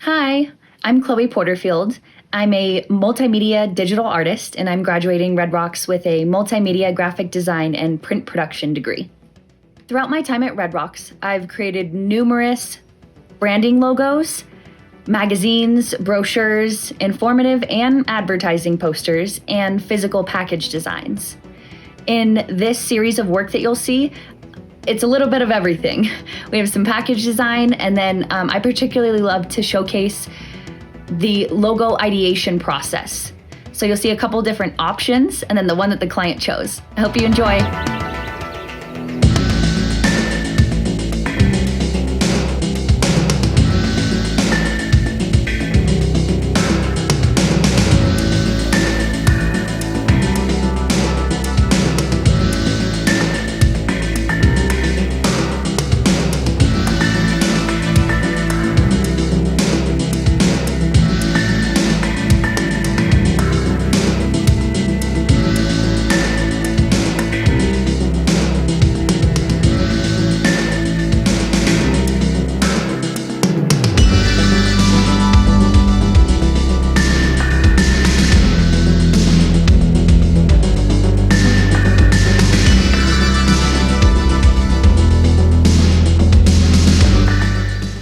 Hi, I'm Chloe Porterfield. I'm a multimedia digital artist, and I'm graduating Red Rocks with a multimedia graphic design and print production degree. Throughout my time at Red Rocks, I've created numerous branding logos, magazines, brochures, informative and advertising posters, and physical package designs. In this series of work that you'll see, it's a little bit of everything. We have some package design, and then I particularly love to showcase the logo ideation process. So you'll see a couple different options, and then the one that the client chose. I hope you enjoy.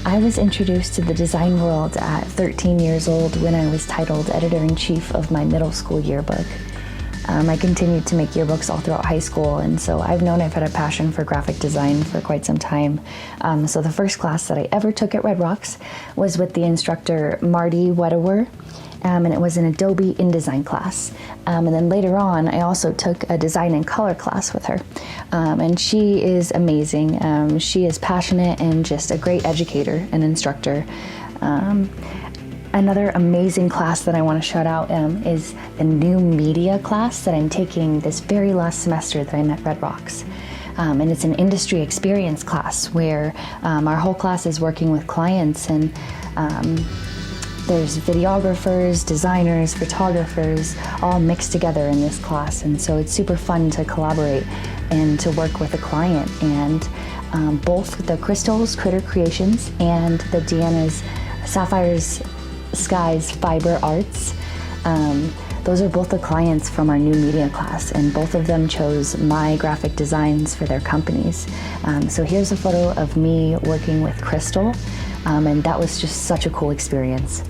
I was introduced to the design world at 13 years old when I was titled editor-in-chief of my middle school yearbook. I continued to make yearbooks all throughout high school, and so I've had a passion for graphic design for quite some time. So the first class that I ever took at Red Rocks was with the instructor Marty Wedewer, and it was an Adobe InDesign class. And then later on, I also took a design and color class with her. And she is amazing. She is passionate and just a great educator and instructor. Another amazing class that I want to shout out is the new media class that I'm taking this very last semester that I'm at Red Rocks. And it's an industry experience class where our whole class is working with clients, and there's videographers, designers, photographers, all mixed together in this class. And so it's super fun to collaborate and to work with a client. And both the Crystal's Critter Creations and the Deanna's Sapphire's Skies Fiber Arts, those are both the clients from our new media class, and both of them chose my graphic designs for their companies. So here's a photo of me working with Crystal, and that was just such a cool experience.